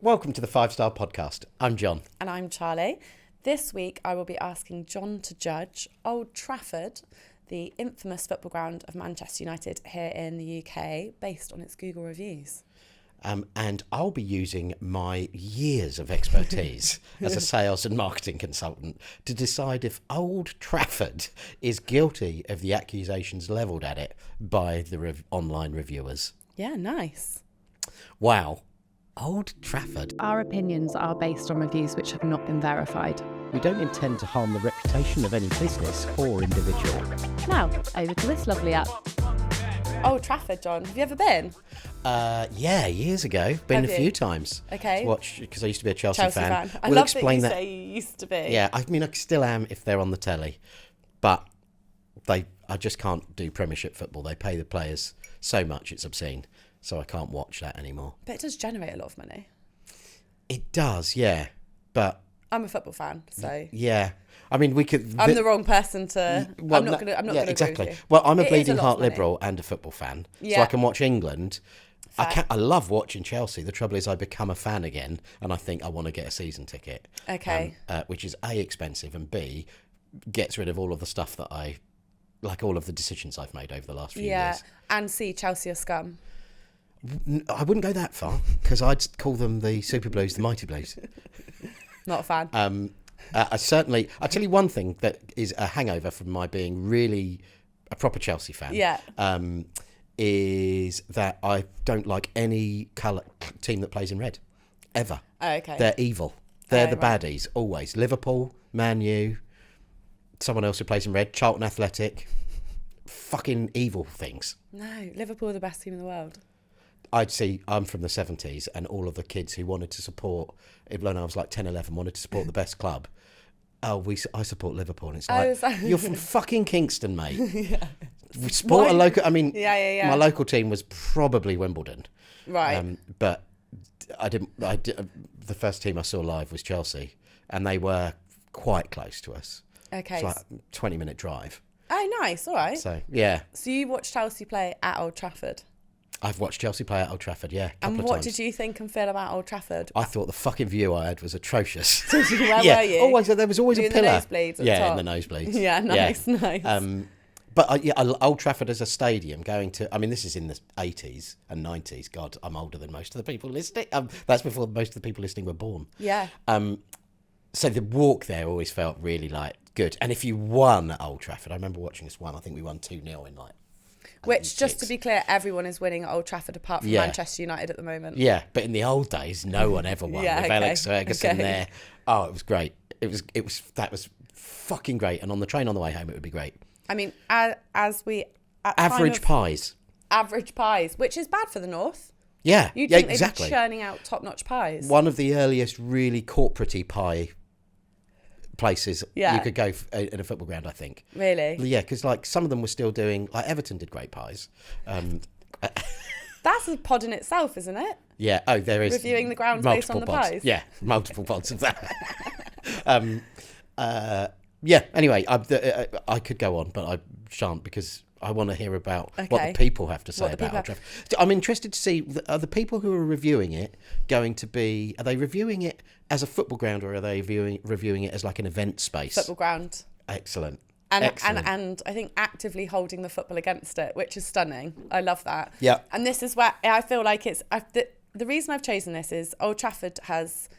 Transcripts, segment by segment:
Welcome to the 5-Star Podcast. I'm John. And I'm Charlie. This week I will be asking John to judge Old Trafford, the infamous football ground of Manchester United here in the UK, based on its Google reviews. And I'll be using my years of expertise as a sales and marketing consultant to decide if Old Trafford is guilty of the accusations levelled at it by the online reviewers. Yeah, nice. Wow. Old Trafford. Our opinions are based on reviews which have not been verified. We don't intend to harm the reputation of any business or individual. Now, over to this lovely app. Old Trafford, John. Have you ever been? Yeah, years ago. Been Have a you? few times. Okay. To watch, because I used to be a Chelsea Chelsea fan. fan. I We'll love explain that you say you used to be. Yeah, I mean, I still am if they're on the telly. But I just can't do Premiership football. They pay the players so much, it's obscene. So I can't watch that anymore. But it does generate a lot of money. It does, yeah. But I'm a football fan, so yeah. I mean, we could. I'm the wrong person to. Well, I'm not going to exactly. agree with you. Well, I'm a It is bleeding lot heart of money. liberal and a football fan, so Yeah. I can watch England. Fair. I love watching Chelsea. The trouble is, I become a fan again, and I think I want to get a season ticket. Okay. Which is A, expensive, and B, gets rid of all of the stuff that all of the decisions I've made over the last few years. And see Chelsea are scum. I wouldn't go that far because I'd call them the Super Blues, the Mighty Blues. Not a fan. I tell you one thing that is a hangover from my being really a proper Chelsea fan. Yeah. Is that I don't like any colour team that plays in red, ever. Oh, okay. They're evil. They're the right. baddies, always. Liverpool, Man U, someone else who plays in red, Charlton Athletic, fucking evil things. No, Liverpool are the best team in the world. I'm from the 70s, and all of the kids who wanted to support, when I was like 10, 11, wanted to support the best club. I support Liverpool. And it's like, you're from fucking Kingston, mate. Yeah. We support a local, I mean, Yeah. my local team was probably Wimbledon. Right. But the first team I saw live was Chelsea, and they were quite close to us. Okay. It's like a 20-minute drive. Oh, nice. All right. So, yeah. So you watched Chelsea play at Old Trafford. I've watched Chelsea play at Old Trafford, yeah, a couple And of what times. did you think and feel about Old Trafford? I thought the fucking view I had was atrocious. Where were you? Always, there was always Were a you in the pillar. nosebleeds at the Yeah, top? in the nosebleeds. Yeah, nice. But Old Trafford as a stadium, this is in the 80s and 90s. God, I'm older than most of the people listening. That's before most of the people listening were born. Yeah. So the walk there always felt really good. And if you won at Old Trafford, I remember watching us one. I think we won 2-0 in Which, just to be clear, everyone is winning at Old Trafford apart from Yeah. Manchester United at the moment. Yeah, but in the old days, no one ever won. Yeah, With okay. Alex Ferguson Okay. there. Oh, it was great. That was fucking great. And on the train on the way home, it would be great. I mean, Average pies. Average pies, which is bad for the North. Yeah, You'd yeah, think exactly. they'd be churning out top-notch pies. One of the earliest really corporate-y pie places Yeah. you could go in a football ground, I think. Really? Yeah, because some of them were still doing, Everton did great pies. That's a pod in itself, isn't it? Yeah, there is. Reviewing the grounds based on the pods. pies. Yeah, multiple pods of that. Yeah, anyway, I could go on, but I shan't because I want to hear about what Okay. the people have to say What the about people Old Trafford. I'm interested to see, are the people who are reviewing it are they reviewing it as a football ground, or are they reviewing it as like an event space? Football ground. Excellent. And Excellent. I think actively holding the football against it, which is stunning. I love that. Yeah. And this is where I feel like the reason I've chosen this is Old Trafford has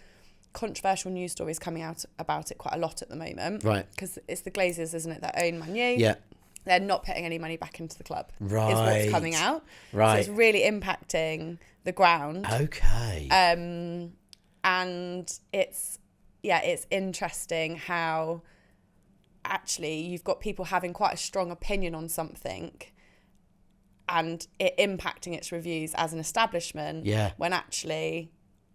controversial news stories coming out about it quite a lot at the moment. Right. Because it's the Glazers, isn't it, that own Man U. Yeah. They're not putting any money back into the club. Right. Is what's coming out. Right. So it's really impacting the ground. Okay. And it's interesting how actually you've got people having quite a strong opinion on something and it impacting its reviews as an establishment. Yeah. When actually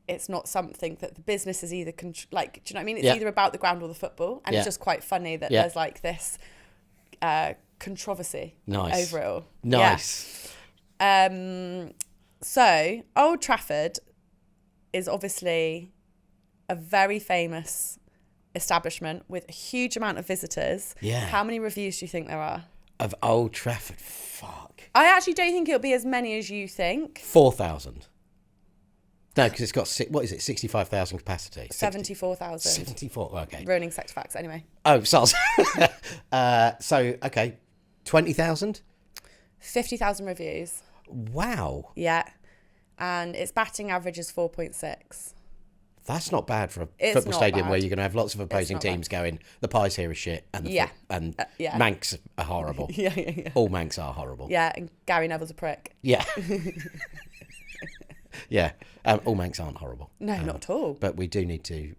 it's not something that the business is either do you know what I mean? It's Yeah. either about the ground or the football, and Yeah. it's just quite funny that Yeah. there's this controversy Nice. over it all. Nice. Yeah. So Old Trafford is obviously a very famous establishment with a huge amount of visitors. Yeah. How many reviews do you think there are? Of Old Trafford, fuck. I actually don't think it'll be as many as you think. 4,000. No, because it's got, what is it, 65,000 capacity? 74,000. 74, okay. Ruining sector facts anyway. Oh, soz. So, okay, 20,000? 50,000 reviews. Wow. Yeah. And its batting average is 4.6. That's not bad for a It's football not stadium bad. where you're going to have lots of opposing not teams going, the pies here are shit, and Yeah. Yeah. Mancs are horrible. Yeah. All Mancs are horrible. Yeah, and Gary Neville's a prick. Yeah. Yeah. All Mancs aren't horrible. No, not at all. But we do need to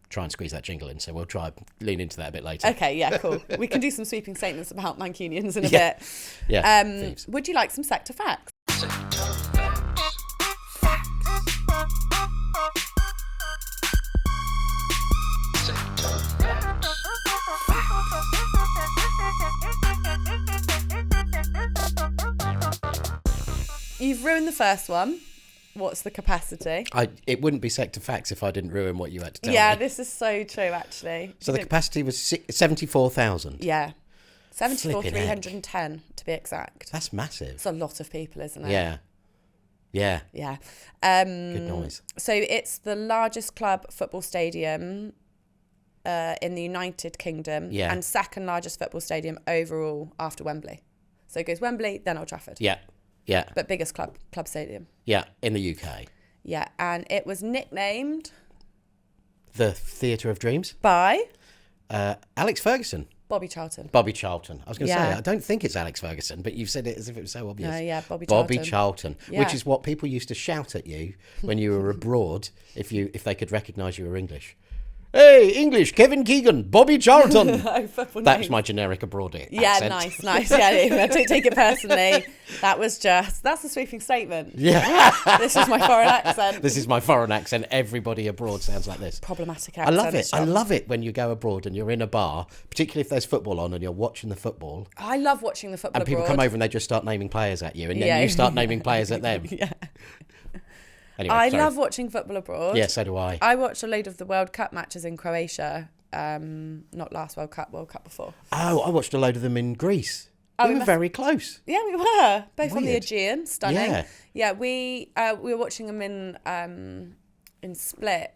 try and squeeze that jingle in, so we'll try and lean into that a bit later. Okay, yeah, cool. We can do some sweeping statements about Mancunians in a bit. Yeah. Thieves. Would you like some sector facts? You've ruined the first one. What's the capacity? It wouldn't be sector facts if I didn't ruin what you had to tell Yeah, me. this is so true, actually. So the capacity was 74,000. Yeah. Flipping 74,310 to be exact. That's massive. It's a lot of people, isn't it? Yeah. Yeah. Yeah. Good noise. So it's the largest club football stadium in the United Kingdom and second largest football stadium overall after Wembley. So it goes Wembley, then Old Trafford. Yeah. Yeah. But biggest club stadium. Yeah. In the UK. Yeah. And it was nicknamed The Theatre of Dreams. by Alex Ferguson. Bobby Charlton. Bobby Charlton. I was going to Yeah. say, I don't think it's Alex Ferguson, but you've said it as if it was so obvious. No, yeah, Bobby Bobby Charlton. Charlton, Yeah. which is what people used to shout at you when you were abroad if they could recognise you were English. Hey, English, Kevin Keegan, Bobby Charlton. That's names. my generic abroad accent. Yeah, nice. Yeah, don't take it personally. That's a sweeping statement. Yeah. This is my foreign accent. This is my foreign accent. Everybody abroad sounds like this. Problematic I accent. love it. I love it when you go abroad and you're in a bar, particularly if there's football on and you're watching the football. I love watching the football And people abroad. come over and they just start naming players at you, and then Yeah. you start naming players at them. Yeah. Anyway, I sorry. love watching football abroad. Yeah, so do I. I watched a load of the World Cup matches in Croatia. Not last World Cup before. Oh, I watched a load of them in Greece. Oh, we were very close. Yeah, we were both on the Weird. Aegean. Stunning. Yeah. We were watching them in Split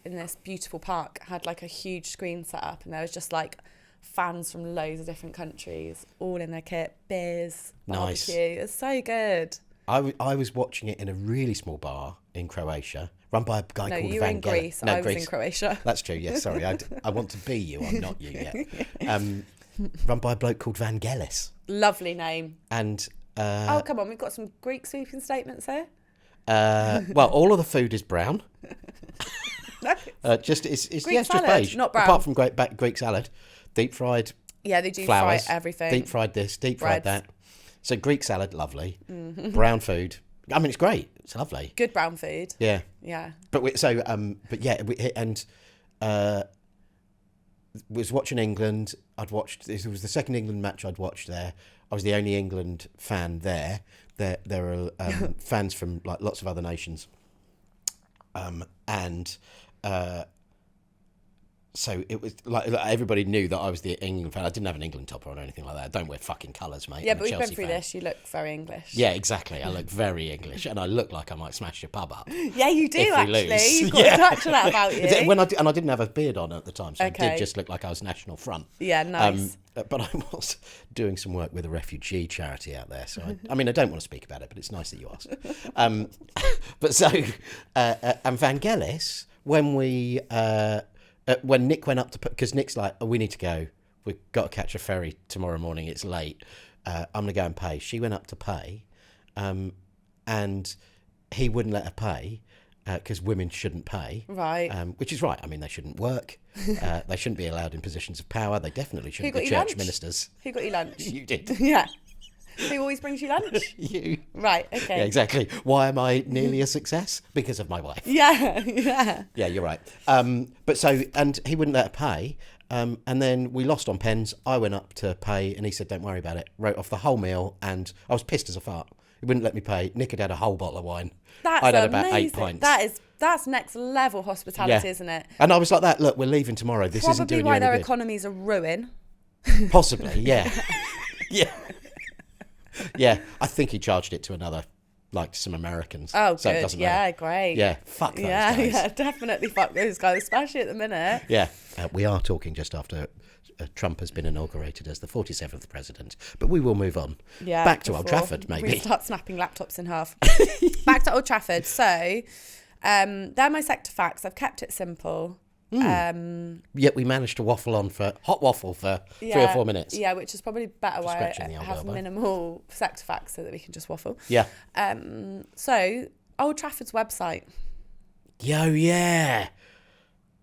in this beautiful park. Had like a huge screen set up, and there was just like fans from loads of different countries, all in their kit, beers, Nice. barbecue. It was so good. I was watching it in a really small bar in Croatia, run by a guy No, called you were Van in Gela. Greece. No, I was Greece. in Croatia. That's true. Yes, sorry. I want to be you. I'm not you yet. Run by a bloke called Van Gelis. Lovely name. And Oh, come on. We've got some Greek sweeping statements here. well, all of the food is brown. No. Just it's Greek just salad, beige. not brown. Apart from Greek salad, deep fried Yeah, they do flowers, fry everything. deep fried this, deep fried Breads. that. So Greek salad, lovely. Brown food. I mean, it's great. It's lovely. Good brown food. Yeah. Yeah. Was watching England. This was the second England match I'd watched there. I was the only England fan there. There are fans from like lots of other nations. So it was like everybody knew that I was the England fan. I didn't have an England topper or anything like that. I don't wear fucking colours, mate. Yeah, I'm a but we've been Chelsea through fan. this. You look very English. Yeah, exactly. I look very English, and I look like I might smash your pub up. Yeah, you do If we actually. lose. You've got Yeah. a touch of that about you. I didn't have a beard on at the time, so I Okay. did just look like I was National Front. Yeah, nice. But I was doing some work with a refugee charity out there, so I mean, I don't want to speak about it, but it's nice that you asked. But so, and Vangelis, when Nick went up to put, because Nick's like, oh, we need to go. We've got to catch a ferry tomorrow morning. It's late. I'm going to go and pay. She went up to pay, and he wouldn't let her pay because women shouldn't pay. Right. Which is right. I mean, they shouldn't work. They shouldn't be allowed in positions of power. They definitely shouldn't got be you church lunch? ministers. Who got you lunch? You did. Yeah. Who always brings you lunch? You. Right, okay. Yeah, exactly. Why am I nearly a success? Because of my wife. Yeah, yeah. Yeah, you're right. But so, and he wouldn't let her pay. And then we lost on pens. I went up to pay, and he said, "Don't worry about it." Wrote off the whole meal, and I was pissed as a fart. He wouldn't let me pay. Nick had a whole bottle of wine. That's I'd had amazing. about 8 pints. That's next level hospitality, Yeah. isn't it? And I was like that. Look, we're leaving tomorrow. This isn't Probably doing why you their any good. economies are ruin. Possibly, yeah. Yeah. Yeah, I think he charged it to another like some Americans. Oh, so good. It doesn't Yeah, matter. great. Yeah, fuck those Yeah, guys. yeah, definitely fuck those guys, especially at the minute. Yeah, we are talking just after Trump has been inaugurated as the 47th president, but we will move on. Yeah, Back to Old Trafford, we maybe. start snapping laptops in half. Back to Old Trafford. So, they're my sector facts. I've kept it simple. Yet we managed to waffle on for 3 or 4 minutes. Yeah, which is probably better why scratching I the old have elbow. minimal sector facts so that we can just waffle. Yeah. So, Old Trafford's website. Yo, yeah.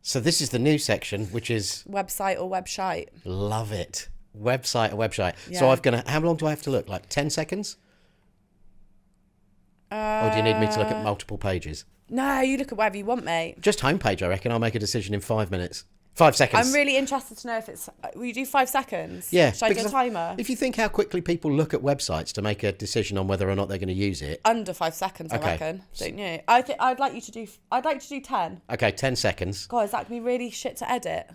So this is the new section, which is Website or webshite. love it. Website or webshite. Yeah. So how long do I have to look? Like 10 seconds? Or do you need me to look at multiple pages? No, you look at whatever you want, mate. Just homepage, I reckon. I'll make a decision in 5 minutes. 5 seconds. I'm really interested to know if it's... Will you do 5 seconds? Yeah. Should I do a because timer? If you think how quickly people look at websites to make a decision on whether or not they're going to use it. Under 5 seconds, I Okay. reckon. Don't you? I'd like you to do... I'd like to do 10. Okay, 10 seconds. God, is that going to be really shit to edit?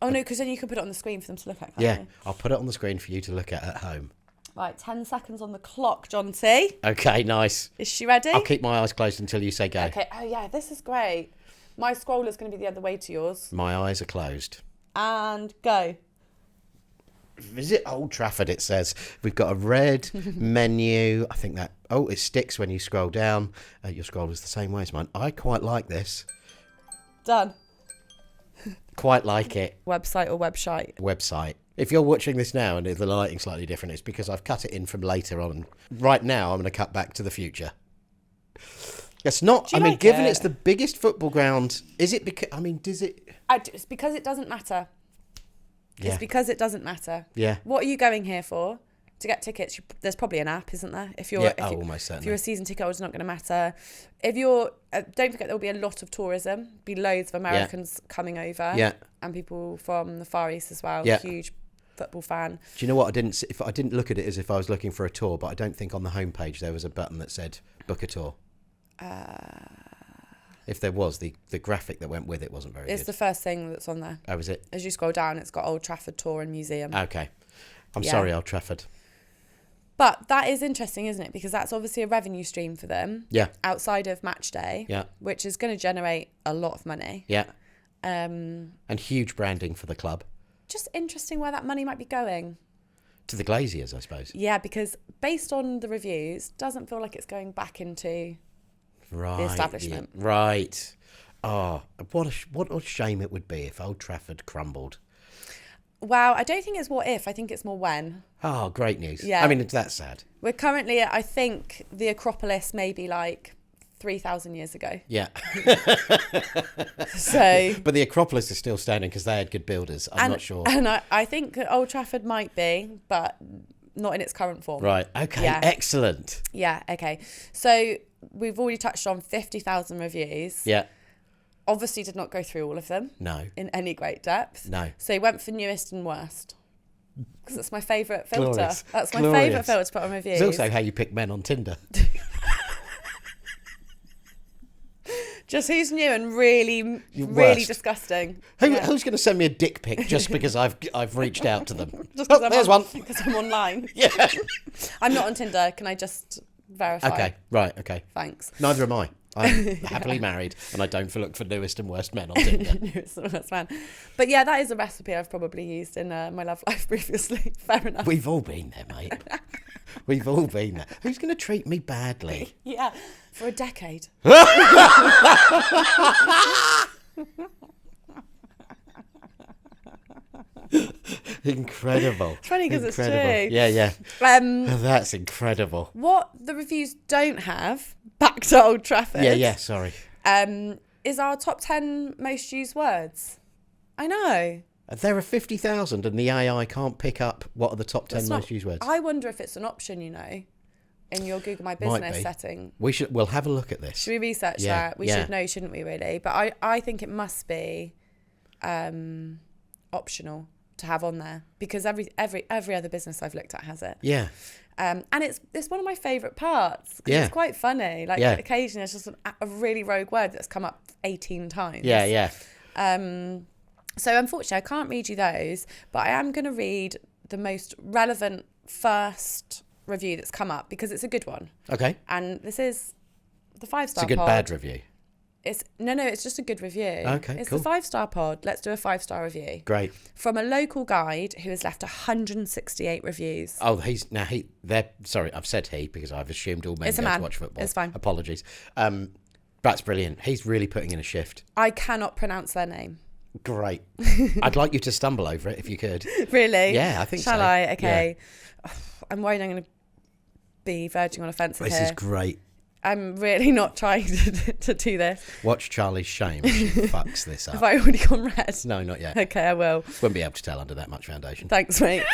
Oh, no, because then you can put it on the screen for them to look at, can't Yeah, you? I'll put it on the screen for you to look at home. Right, 10 seconds on the clock, John T. Okay, nice. Is she ready? I'll keep my eyes closed until you say go. Okay, oh yeah, this is great. My scroller's going to be the other way to yours. My eyes are closed. And go. Visit Old Trafford, it says. We've got a red menu. I think that... Oh, it sticks when you scroll down. Your scroll is the same way as mine. I quite like this. Done. Quite like it. Website or webshite. Website. If you're watching this now and the lighting's slightly different, it's because I've cut it in from later on. Right now, I'm going to cut back to the future. It's not... Do you I mean, like given it? it's the biggest football ground... Is it because... I mean, does it... It's because it doesn't matter. Yeah. It's because it doesn't matter. Yeah. What are you going here for? To get tickets, there's probably an app, isn't there? If you're, Yeah, if you- almost If certainly. you're a season ticket holder, it's not going to matter. If you're, don't forget, there'll be a lot of tourism. Be loads of Americans coming over. Yeah. And people from the Far East as well. Yeah. Huge football fan. Do you know what? I didn't look at it as if I was looking for a tour, but I don't think on the homepage there was a button that said book a tour. If there was, the graphic that went with it wasn't very It's good. the first thing that's on there. Oh, was it? As you scroll down, it's got Old Trafford Tour and Museum. Okay. I'm Yeah. sorry, Old Trafford. But that is interesting, isn't it? Because that's obviously a revenue stream for them. Yeah. Outside of match day. Yeah. Which is going to generate a lot of money. Yeah. Um, And huge branding for the club. just interesting where that money might be going. To the Glaziers, I suppose. Yeah, because based on the reviews, doesn't feel like it's going back into Right. the establishment. Yeah, right. Oh, what a shame it would be if Old Trafford crumbled. Wow, I don't think it's what if, I think it's more when. Oh, great news. Yeah. I mean, it's that sad. We're currently at, I think, the Acropolis maybe like 3,000 years ago. Yeah. So... But the Acropolis is still standing because they had good builders. I'm not sure. And I think that Old Trafford might be, but not in its current form. Right. Okay. Yeah. Excellent. Yeah, okay. So we've already touched on 50,000 reviews. Yeah. Obviously did not go through all of them No. in any great depth. No. So went for newest and worst. Because that's my favourite filter. Glorious. That's my Glorious. favourite filter to put on reviews. It's also how you pick men on Tinder. Just who's new and really, You're really worst. disgusting. Who's going to send me a dick pic just because I've reached out to them? Just Oh, there's one. Because I'm online. Yeah. I'm not on Tinder. Can I just verify? Okay. Right. Okay. Thanks. Neither am I. I'm happily married, and I don't look for newest and worst men on Tinder. It's the worst man. But yeah, that is a recipe I've probably used in my love life previously. Fair enough. We've all been there, mate. We've all been there. Who's going to treat me badly? Yeah, for a decade. Incredible. It's funny because it's true. Yeah, yeah. Um, That's incredible. what the reviews don't have, back to Old Trafford, Yeah, yeah, sorry. is our top 10 most used words. I know. There are 50,000 and the AI can't pick up what are the top 10 It's most not- used words. I wonder if it's an option, in your Google My Business be. setting. We'll have a look at this. Should we research Yeah, that? We yeah. should know, shouldn't we, really? But I think it must be optional to have on there because every other business I've looked at has it. Yeah. And it's one of my favourite parts. 'Cause Yeah. It's quite funny. Like Yeah. occasionally it's just a really rogue word that's come up 18 times. Yeah, yeah. So unfortunately I can't read you those, but I am going to read the most relevant first review that's come up because it's a good one. Okay. And this is the 5-star pod. It's a good bad review. It's just a good review. Okay, it's cool. the 5-star pod. Let's do a 5-star review. Great. From a local guide who has left 168 reviews. Oh, sorry, I've said he because I've assumed all men It's a go man. to watch football. It's fine. Apologies. That's brilliant. He's really putting in a shift. I cannot pronounce their name. Great. I'd like you to stumble over it if you could. Really? Yeah, I think so. Shall I? Okay. Yeah. I'm worried I'm going to be verging on offensive This here. is great. I'm really not trying to do this. Watch Charlie's shame. She fucks this up. Have I already gone red? No, not yet. Okay, I will. Wouldn't be able to tell under that much foundation. Thanks, mate.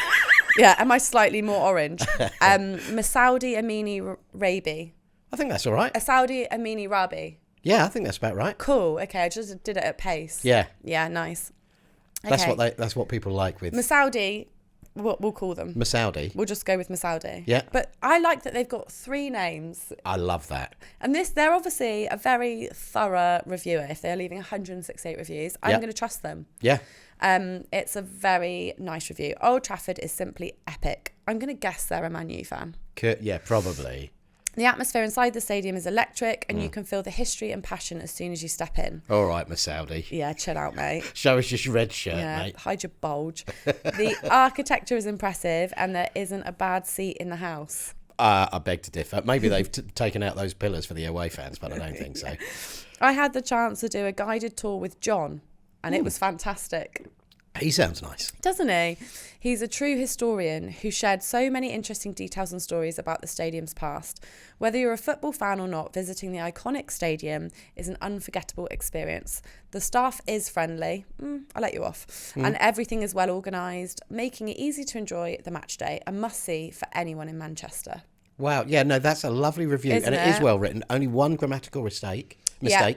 Yeah, am I slightly more orange? Masoudi Amini Rabi. I think that's all right. Asaudi Amini Rabi. Yeah, I think that's about right. Cool. Okay, I just did it at pace. Yeah. Yeah, nice. Okay. That's what people like with Masoudi, we'll call them. Masoudi. We'll just go with Masoudi. Yeah. But I like that they've got 3 names. I love that. And they're obviously a very thorough reviewer. If they're leaving 168 reviews, I'm going to trust them. Yeah. It's a very nice review. Old Trafford is simply epic. I'm going to guess they're a Man U fan. Yeah, probably. The atmosphere inside the stadium is electric and you can feel the history and passion as soon as you step in. All right, Masoudi. Yeah, chill out, mate. Show us your red shirt, mate. Hide your bulge. The architecture is impressive and there isn't a bad seat in the house. I beg to differ. Maybe they've taken out those pillars for the away fans, but I don't think so. I had the chance to do a guided tour with John and it was fantastic. He sounds nice. Doesn't he? He's a true historian who shared so many interesting details and stories about the stadium's past. Whether you're a football fan or not, visiting the iconic stadium is an unforgettable experience. The staff is friendly. I'll let you off. And everything is well organised, making it easy to enjoy the match day. A must-see for anyone in Manchester. Wow. Yeah, no, that's a lovely review. Isn't and it is it? well written. Only one grammatical mistake. Yeah.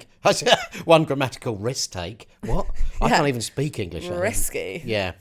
One grammatical risk take. What? I can't even speak English. Risky. Yeah.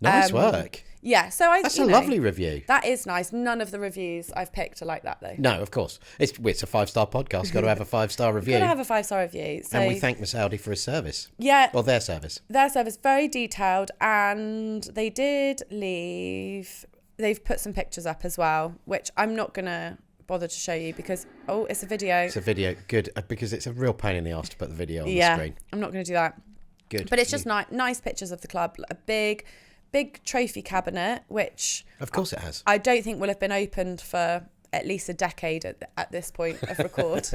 Nice work. Yeah, so That's a lovely review. That is nice. None of the reviews I've picked are like that, though. No, of course. It's a 5-star podcast. Got to have a 5-star review. Got to have a 5-star review. So, and we thank Masoudi for his service. Yeah. Or their service. Their service, very detailed, and they did leave... They've put some pictures up as well, which I'm not going to bother to show you because, it's a video. It's a video. Good, because it's a real pain in the arse to put the video on the screen. I'm not going to do that. Good. But it's just nice pictures of the club. A big trophy cabinet, which... Of course it has. I don't think will have been opened for at least a decade at this point of record.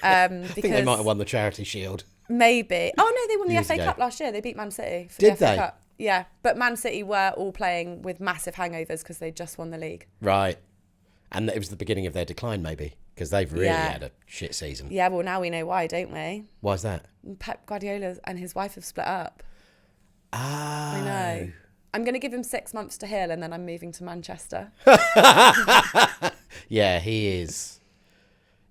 I think they might have won the Charity Shield. Maybe. Oh, no, they won the Years FA ago. Cup last year. They beat Man City for Did the FA they? Cup. Yeah, but Man City were all playing with massive hangovers because they just won the league. Right. And it was the beginning of their decline, maybe, because they've really had a shit season. Yeah, well, now we know why, don't we? Why's that? Pep Guardiola and his wife have split up. Ah. I know. I'm going to give him 6 months to heal and then I'm moving to Manchester. Yeah, he is.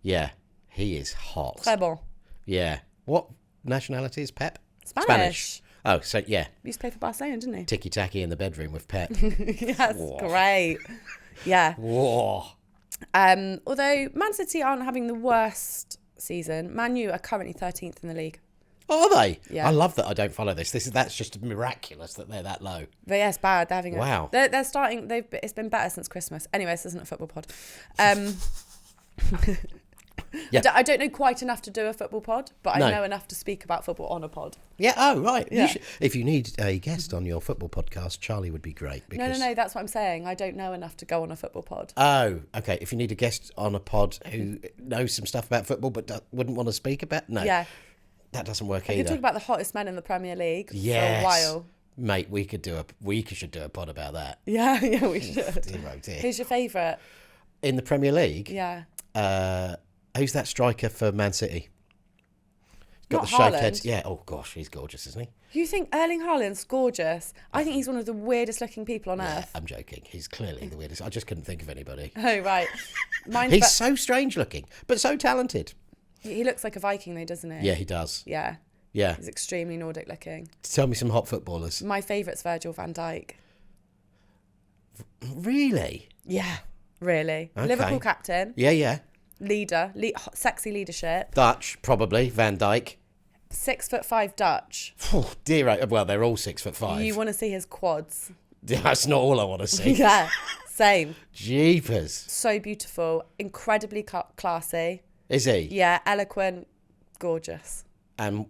Yeah, he is hot. Très bon. Yeah. What nationality is Pep? Spanish. Oh, so yeah. He used to play for Barcelona, didn't he? Ticky-tacky in the bedroom with Pep. Yes, Whoa. great. Yeah. Whoa. Although Man City aren't having the worst season, Man U are currently 13th in the league. Are they? Yeah. I love that I don't follow this. That's just miraculous that they're that low. But yeah, it's bad. They're having Wow. They're starting. It's been better since Christmas. Anyway, this isn't a football pod. Yeah. I don't know quite enough to do a football pod, but I No. know enough to speak about football on a pod. Yeah. Oh, right. Yeah. If you need a guest on your football podcast, Charlie would be great. Because... No. That's what I'm saying. I don't know enough to go on a football pod. Oh, okay. If you need a guest on a pod who knows some stuff about football but wouldn't want to speak about, no, Yeah. that doesn't work We either. could talk about the hottest men in the Premier League Yes. for a while. Mate, we should do a pod about that. Yeah, we should. Dear, oh dear. Who's your favourite? In the Premier League, Yeah. who's that striker for Man City? Got Not the shaved head. Haaland. Yeah. Oh gosh, he's gorgeous, isn't he? You think Erling Haaland's gorgeous? I think he's one of the weirdest looking people on Yeah, earth. I'm joking. He's clearly the weirdest. I just couldn't think of anybody. Oh, right. He's so strange looking, but so talented. He looks like a Viking though, doesn't he? Yeah, he does. Yeah. Yeah. He's extremely Nordic looking. Tell me some hot footballers. My favourite's Virgil van Dijk. Really? Yeah. Really. Okay. Liverpool captain. Yeah. Leader. Sexy leadership. Dutch, probably. Van Dijk. 6'5" Dutch. Oh, dear. Well, they're all 6'5". You want to see his quads. That's not all I want to see. Yeah. Same. Jeepers. So beautiful. Incredibly classy. Is he? Yeah, eloquent. Gorgeous. And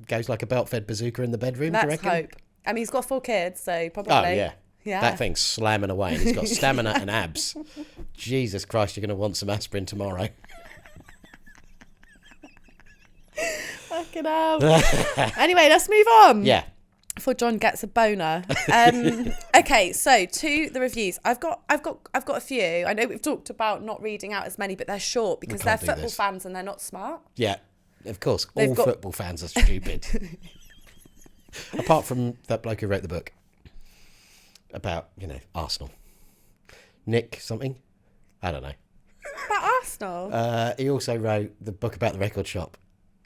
goes like a belt-fed bazooka in the bedroom, do you Let's reckon? hope. I mean, he's got 4 kids, so probably. Oh, yeah. Yeah. That thing's slamming away and he's got stamina and abs. Jesus Christ, you're going to want some aspirin tomorrow. Fucking hell. Anyway, let's move on. Yeah. Before John gets a boner. Okay, so to the reviews. I've got a few. I know we've talked about not reading out as many, but they're short because they're football fans and they're not smart. Yeah, of course. All football fans are stupid. Apart from that bloke who wrote the book about, Arsenal. Nick something? I don't know. About Arsenal? He also wrote the book about the record shop.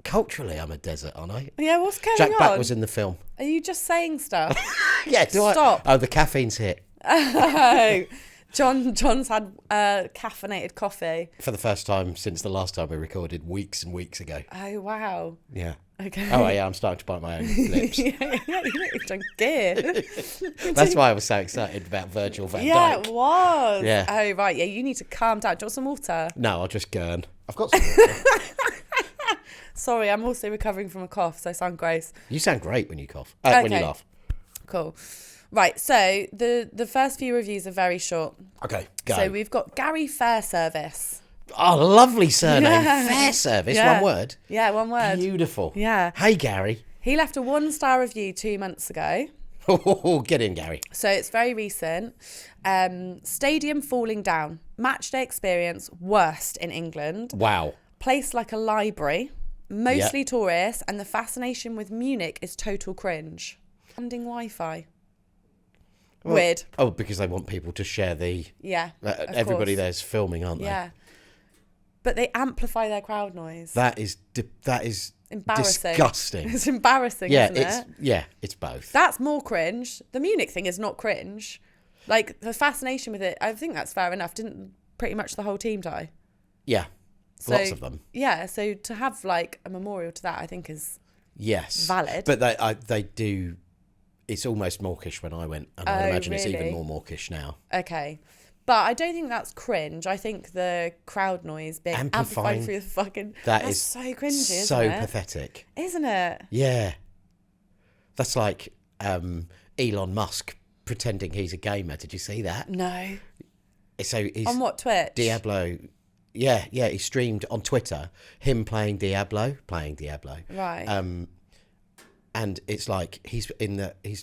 Culturally, I'm a desert, aren't I? Yeah, what's going Jack on? Black was in the film. Are you just saying stuff? Yeah, Stop. Oh, the caffeine's hit. Oh, John's had caffeinated coffee. For the first time since the last time we recorded, weeks and weeks ago. Oh, wow. Yeah. Okay. Oh, yeah, I'm starting to bite my own lips. Yeah, you've done gear. That's why I was so excited about Virgil van Yeah, Dijk. it was. Yeah. Oh, right. Yeah, you need to calm down. Do you want some water? No, I'll just gurn. I've got some water. Sorry, I'm also recovering from a cough, so I sound gross. You sound great when you cough. When you laugh. Cool. Right, so the first few reviews are very short. Okay, go. So we've got Gary Fairservice. Oh, lovely surname. Yeah. Fairservice, Yeah. one word. Yeah, one word. Beautiful. Yeah. Hey, Gary. He left a 1-star review 2 months ago. Oh, get in, Gary. So it's very recent. Stadium falling down. Matchday experience worst in England. Wow. Place like a library. Mostly tourists. And the fascination with Munich is total cringe. Funding Wi-Fi. Well, Weird. Oh, because they want people to share the... Yeah. everybody there's filming, aren't they? Yeah. But they amplify their crowd noise. That is Embarrassing. disgusting. It's embarrassing, Yeah, isn't it? It's both. That's more cringe. The Munich thing is not cringe. Like, the fascination with it, I think that's fair enough. Didn't pretty much the whole team die? Yeah, So, lots of them. Yeah, so to have, like, a memorial to that, I think is valid. But they do... It's almost mawkish when I went, and I imagine it's even more mawkish now. Okay. But I don't think that's cringe. I think the crowd noise being amplified through the fucking... That's so cringy, isn't so it? pathetic. Isn't it? Yeah. That's like Elon Musk pretending he's a gamer. Did you see that? No. So he's On what, Twitch? Diablo. Yeah, he streamed on Twitter him playing Diablo. Right. And it's like he's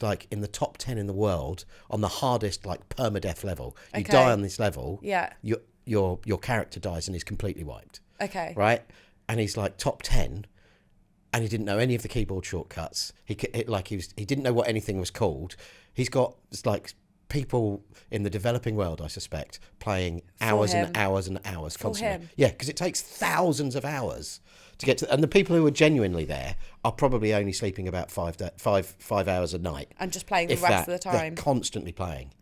like in the top 10 in the world on the hardest like permadeath level. You die on this level. Yeah. Your character dies and is completely wiped. Okay. Right? And he's like top 10 and he didn't know any of the keyboard shortcuts. He didn't know what anything was called. He's got like people in the developing world, I suspect, playing hours and hours and hours constantly. Yeah, because it takes thousands of hours to get to, and the people who are genuinely there are probably only sleeping about 5 hours a night And just playing the rest of the time. They're constantly playing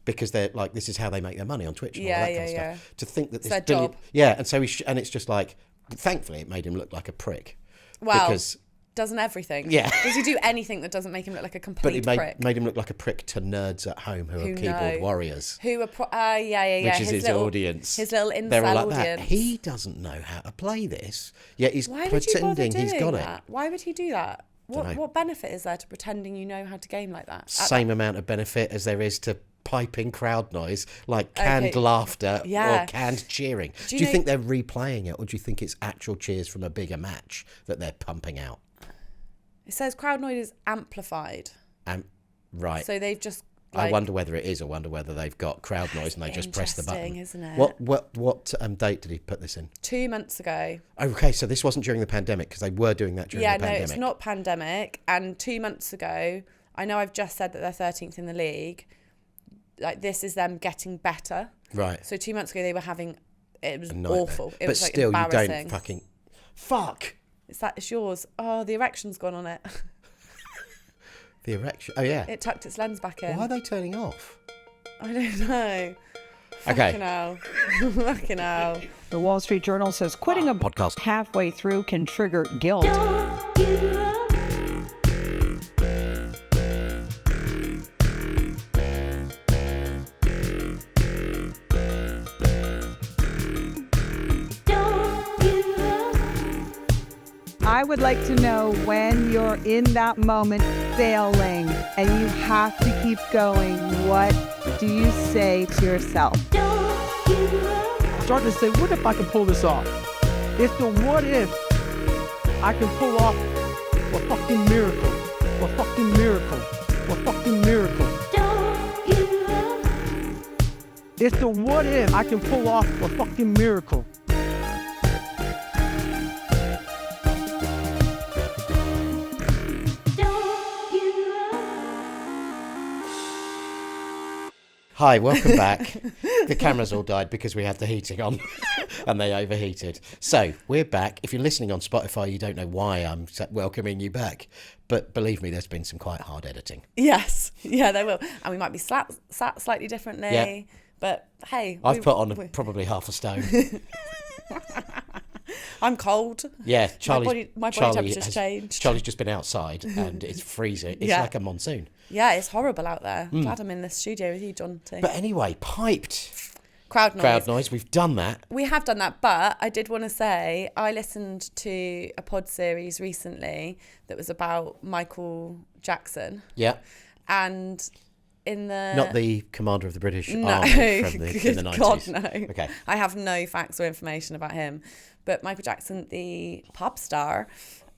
because they're like, this is how they make their money on Twitch and all that kind of stuff. To think that this their job. Yeah, and so and it's just like, thankfully it made him look like a prick. Well, because doesn't everything. Yeah. Does he do anything that doesn't make him look like a complete prick? Made him look like a prick to nerds at home who are keyboard warriors. Who are, Which is his audience. His little incel They're all like audience. that. He doesn't know how to play this, yet he's Why would pretending you he's got that? it. Why would he do that? Dunno. What benefit is there to pretending you know how to game like that? Same amount of benefit as there is to piping crowd noise, like canned laughter or canned cheering. Do you think they're replaying it, or do you think it's actual cheers from a bigger match that they're pumping out? It says crowd noise is amplified. Right. So they've just... I wonder whether it is, or wonder whether they've got crowd noise and they just press the button. Isn't it? What date did he put this in? 2 months ago. Okay, so this wasn't during the pandemic, because they were doing that during the pandemic. Yeah, no, it's not pandemic. And 2 months ago, I know I've just said that they're 13th in the league. Like, this is them getting better. Right. So 2 months ago, they were having... It was nightmare. awful. It but was like still, embarrassing. you don't fucking... Fuck! It's yours. Oh, the erection's gone on it. The erection? Oh, yeah. It tucked its lens back in. Why are they turning off? I don't know. Okay. Fucking hell. Fucking hell. The Wall Street Journal says quitting a podcast halfway through can trigger guilt. I would like to know when you're in that moment failing and you have to keep going, what do you say to yourself? Start to say, what if I can pull this off? It's the what if I can pull off a fucking miracle. A fucking miracle. A fucking miracle. It's the what if I can pull off a fucking miracle. Hi, welcome back. The cameras all died because we had the heating on and they overheated. So we're back. If you're listening on Spotify, you don't know why I'm welcoming you back. But believe me, there's been some quite hard editing. Yes. Yeah, they will. And we might be sat slightly differently. Yeah. But hey. I've put on probably half a stone. I'm cold. Yeah, Charlie. My body temperature's changed. Charlie's just been outside and it's freezing. It's like a monsoon. Yeah, it's horrible out there. Glad I'm in this studio with you, John, too. But anyway, piped. Crowd noise. Crowd noise, we've done that. We have done that, but I did want to say I listened to a pod series recently that was about Michael Jackson. Yeah. And in the... Not the commander of the British No, Army from in the 90s. God, no. Okay. I have no facts or information about him. But Michael Jackson, the pop star,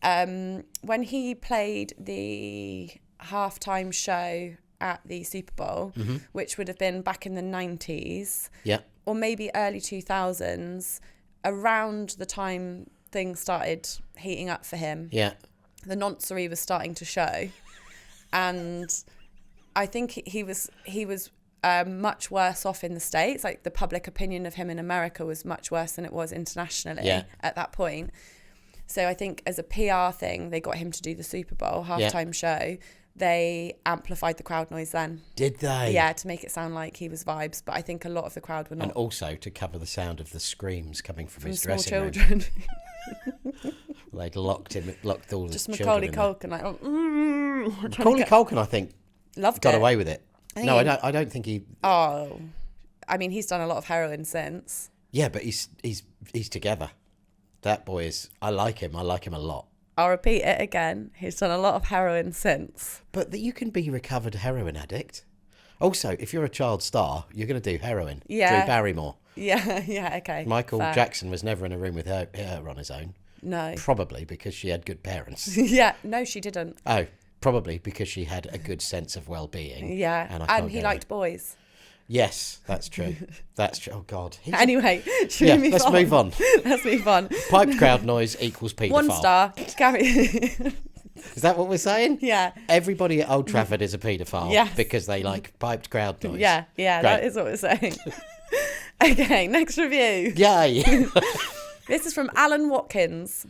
when he played the halftime show at the Super Bowl, which would have been back in the 90s, or maybe early 2000s, around the time things started heating up for him, the noncery was starting to show. And I think he was much worse off in the States. Like, the public opinion of him in America was much worse than it was internationally at that point. So I think as a PR thing, they got him to do the Super Bowl halftime show. They amplified the crowd noise then. Did they? Yeah, to make it sound like he was vibed. But I think a lot of the crowd were not. And also to cover the sound of the screams coming from his small dressing children. room. They'd locked all Just the Macaulay children. Culkin, like, Macaulay Culkin, I think, loved got it. away with it. No, I don't think he. Oh, I mean, he's done a lot of heroin since. Yeah, but he's together. That boy is. I like him. I like him a lot. I'll repeat it again. He's done a lot of heroin since. But that you can be recovered heroin addict. Also, if you're a child star, you're going to do heroin. Yeah. Drew Barrymore. Yeah, okay. Michael fair. Jackson was never in a room with her on his own. No. Probably because she had good parents. Yeah, no, she didn't. Oh, probably because she had a good sense of well-being. Yeah, and he liked boys. Yes, that's true. That's true. Oh, God. Anyway, let's move on. Let's move on. Piped crowd noise equals paedophile. 1 star. Carry. Is that what we're saying? Yeah. Everybody at Old Trafford is a paedophile. Yes. Because they like piped crowd noise. Yeah, Great. that is what we're saying. Okay, next review. Yay. This is from Alan Watkins.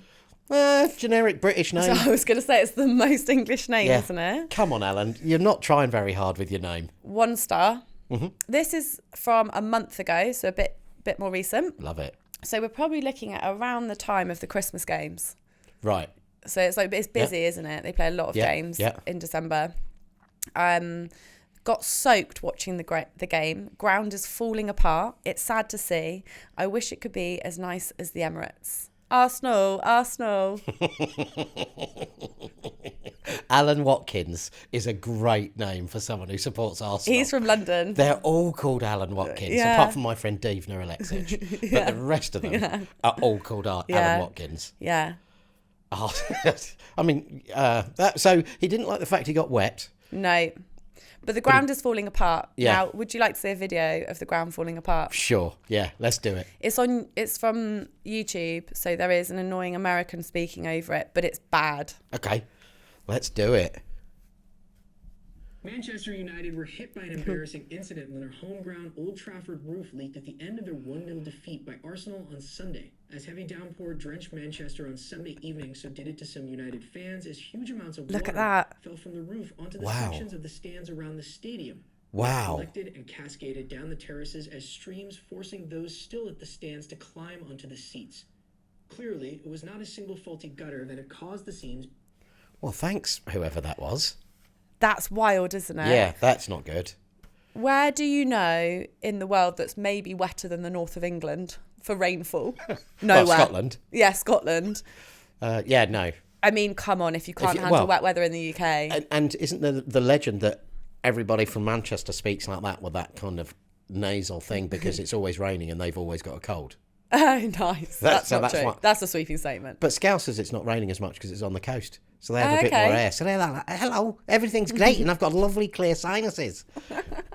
Generic British name. So I was going to say it's the most English name, isn't it? Come on, Alan. You're not trying very hard with your name. 1 star. Mm-hmm. This is from a month ago, so a bit more recent. Love it. So we're probably looking at around the time of the Christmas games. Right. So it's busy, isn't it? They play a lot of games in December. Got soaked watching the game. Ground is falling apart. It's sad to see. I wish it could be as nice as the Emirates. Arsenal. Alan Watkins is a great name for someone who supports Arsenal. He's from London. They're all called Alan Watkins, apart from my friend Dave Neurolexic. But the rest of them are all called Alan Watkins. Yeah. Oh, I mean, so he didn't like the fact he got wet. No. But the ground is falling apart. Yeah. Now, would you like to see a video of the ground falling apart? Sure. Yeah, let's do it. It's from YouTube, so there is an annoying American speaking over it, but it's bad. Okay. Let's do it. Manchester United were hit by an embarrassing incident when their home ground Old Trafford roof leaked at the end of their 1-0 defeat by Arsenal on Sunday. As heavy downpour drenched Manchester on Sunday evening, so did it to some United fans as huge amounts of Look at water that. fell from the roof onto the sections of the stands around the stadium. Wow. Collected and cascaded down the terraces as streams forcing those still at the stands to climb onto the seats. Clearly, it was not a single faulty gutter that had caused the scenes. Well, thanks, whoever that was. That's wild, isn't it? Yeah, that's not good. Where do you know in the world that's maybe wetter than the north of England for rainfall? Nowhere. Well, Scotland. Yeah, Scotland. Yeah, no. I mean, come on, if you can't handle wet weather in the UK. And isn't the legend that everybody from Manchester speaks like that with that kind of nasal thing because it's always raining and they've always got a cold? Oh, nice. That's not true. What, that's a sweeping statement. But Scousers, it's not raining as much because it's on the coast. So they have a bit more air. So they're like, hello, everything's great and I've got lovely clear sinuses.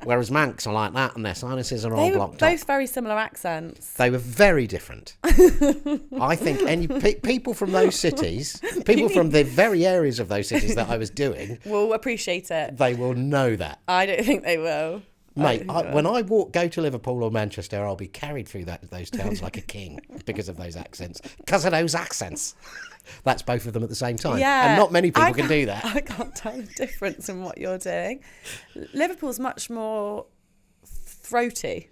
Whereas Mancs are like that and their sinuses are all blocked up. Both very similar accents. They were very different. I think any people from those cities, people from the very areas of those cities that I was doing... will appreciate it. They will know that. I don't think they will. Mate, when I go to Liverpool or Manchester, I'll be carried through those towns like a king because of those accents. Because of those accents. That's both of them at the same time. Yeah. And not many people can do that. I can't tell the difference in what you're doing. Liverpool's much more throaty.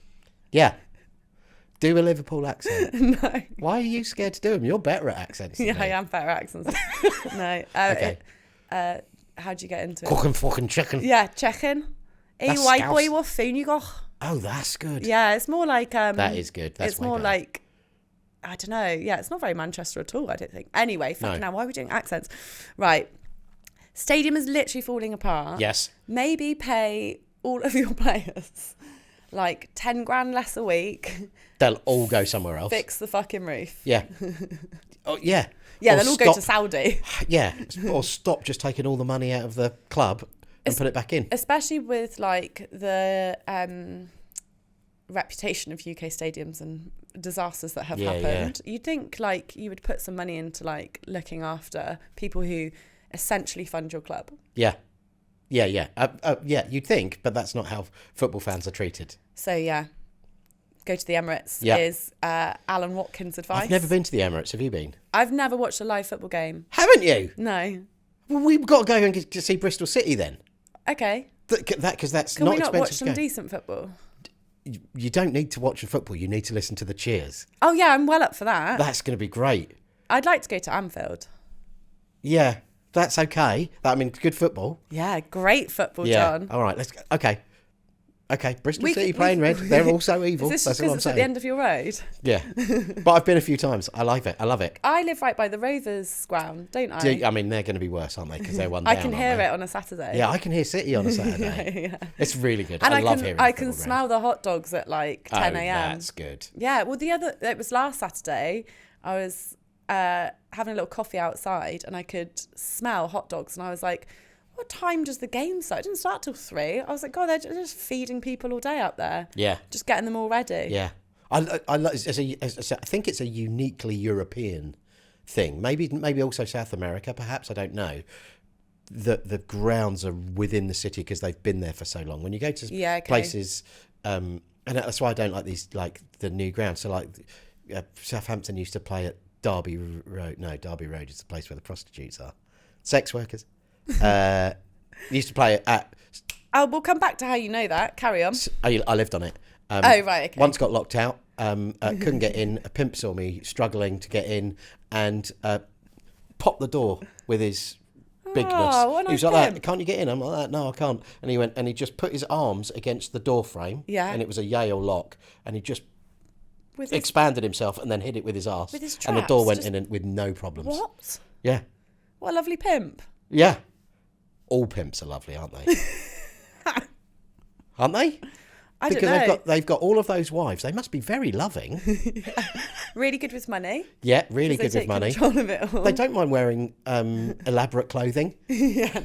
Yeah. Do a Liverpool accent. No. Why are you scared to do them? You're better at accents than me. I am better at accents. No. Okay. How'd you get into it? Cooking fucking chicken. Yeah, chicken. Hey, white boy, what phone you got? Oh, that's good. Yeah, it's more like... that is good. That's it's more better. like... I don't know. Yeah, it's not very Manchester at all, I don't think. Anyway, fucking hell, why are we doing accents? Right. Stadium is literally falling apart. Yes. Maybe pay all of your players like 10 grand less a week. They'll all go somewhere else. Fix the fucking roof. Yeah. Oh, yeah. Yeah, Or they'll all go to Saudi. Yeah. Or stop just taking all the money out of the club and put it back in. Especially with like the reputation of UK stadiums and disasters that have happened. You'd think like you would put some money into like looking after people who essentially fund your club. Yeah. Yeah. You'd think, but that's not how football fans are treated. So yeah, go to the Emirates is Alan Watkins' advice. I've never been to the Emirates. Have you been? I've never watched a live football game. Haven't you? No. Well, we've got to go and get to see Bristol City then. Okay. Because that's Can not we not expensive watch to some go. decent football? You don't need to watch the football. You need to listen to the cheers. Oh yeah, I'm well up for that. That's going to be great. I'd like to go to Anfield. Yeah, that's okay. I mean, good football. Yeah, great football, John. All right, let's go. Okay, Bristol City playing red. They're also evil. Is this That's because what I'm it's saying. at the end of your road? Yeah, but I've been a few times. I like it. I love it. I live right by the Rovers ground, don't I? I mean, they're going to be worse, aren't they? Because they're one I down. can hear it on a Saturday. Yeah, I can hear City on a Saturday. Yeah. It's really good. And I love hearing. I can smell the hot dogs at like 10 a.m. That's good. Yeah, well, it was last Saturday. I was having a little coffee outside and I could smell hot dogs, and I was like, what time does the game start? It didn't start till 3. I was like, God, they're just feeding people all day out there. Yeah. Just getting them all ready. Yeah. I think it's a uniquely European thing. Maybe also South America, perhaps. I don't know. The grounds are within the city because they've been there for so long. When you go to places, and that's why I don't like these, like the new grounds. So like Southampton used to play at Derby Road. No, Derby Road is the place where the prostitutes are. Sex workers. Used to play at... We'll come back to how you know that. Carry on. I lived on it. Right, okay. Once got locked out. Couldn't get in. A pimp saw me struggling to get in and popped the door with his big nuts. What a He was nice like, pimp. can't you get in? I'm like, no, I can't. And he went and he just put his arms against the door frame. Yeah. And it was a Yale lock. And he just With his, expanded himself and then hit it with his arse. With his and the door traps, went just- in and, with no problems. what? Yeah. What a lovely pimp. Yeah. All pimps are lovely, aren't they? Aren't they? I Because don't know. they've got all of those wives. They must be very loving. Really good with money. Yeah, really 'Cause good they with money. take control of it all. They don't mind wearing elaborate clothing, Yeah,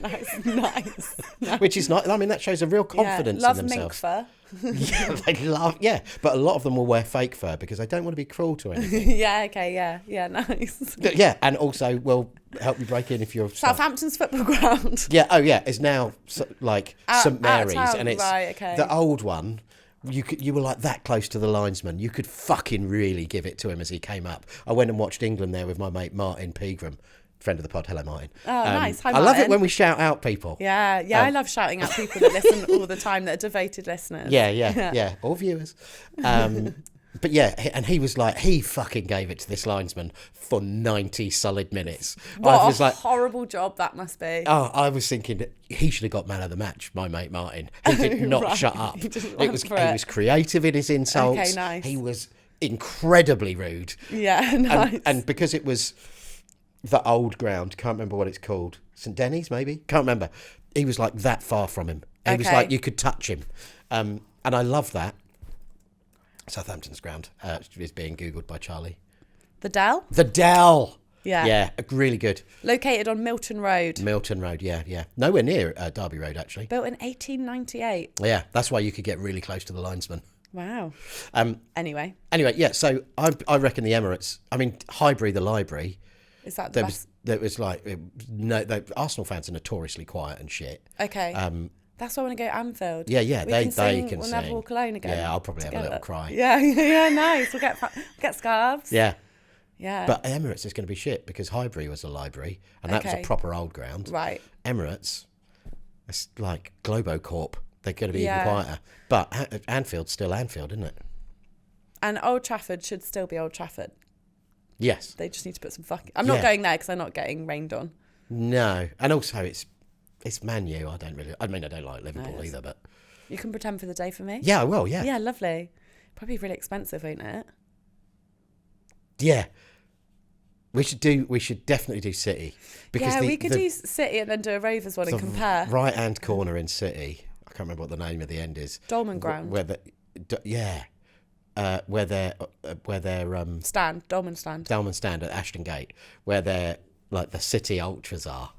nice. which is not. I mean, that shows a real confidence Love in mink themselves. fur. Yeah, they love. Yeah, but a lot of them will wear fake fur because they don't want to be cruel to anything. Yeah, okay, yeah, nice. Yeah, and also will help you break in if you're. Southampton's football ground. Yeah. Oh, yeah. It's now like St out of Mary's, town, and it's right, okay. the old one. You were like that close to the linesman. You could fucking really give it to him as he came up. I went and watched England there with my mate Martin Pegram, friend of the pod. Hello, Martin. Oh, nice. Hi, I love it Martin. when we shout out people. Yeah, I love shouting out people that listen all the time, that are devoted listeners. Yeah. Or viewers. But yeah, and he was like, he fucking gave it to this linesman for 90 solid minutes. What I was a like, horrible job that must be. oh, I was thinking that he should have got man of the match, my mate Martin. He did not Right. shut up. He just He went was for it. creative in his insults. Okay, nice. He was incredibly rude. Yeah, nice. And because it was the old ground. Can't remember what it's called. St Denis, maybe. Can't remember. He was like that far from him. He was like you could touch him, and I love that. Southampton's ground is being googled by Charlie. The Dell? The Dell. Yeah. Yeah, really good. Located on Milton Road. Milton Road, yeah. Nowhere near Derby Road, actually. Built in 1898. Yeah, that's why you could get really close to the linesman. Wow. Anyway, yeah, so I reckon the Emirates, I mean, Highbury, the library, is that the best? there was like, Arsenal fans are notoriously quiet and shit. Okay. That's why I want to go to Anfield. Yeah, we they can sing, can we'll sing. never walk alone again. Yeah, I'll probably have a little cry. Yeah, nice. We'll get scarves. Yeah. Yeah. But Emirates is going to be shit because Highbury was a library and that was a proper old ground. Right. Emirates, it's like Globocorp. They're going to be even quieter. But Anfield's still Anfield, isn't it? And Old Trafford should still be Old Trafford. Yes. They just need to put some fucking... I'm not going there because I'm not getting rained on. No. And also it's Man U. I don't like Liverpool either, but... You can pretend for the day for me? Yeah, I will, yeah. Yeah, lovely. Probably really expensive, won't it? Yeah. We should definitely do City. Because we could do City and then do a Rovers one and compare. Right-hand corner in City, I can't remember what the name of the end is. Dolman Ground. Where they're Dolman Stand. Dolman Stand at Ashton Gate, where they're like the City Ultras are.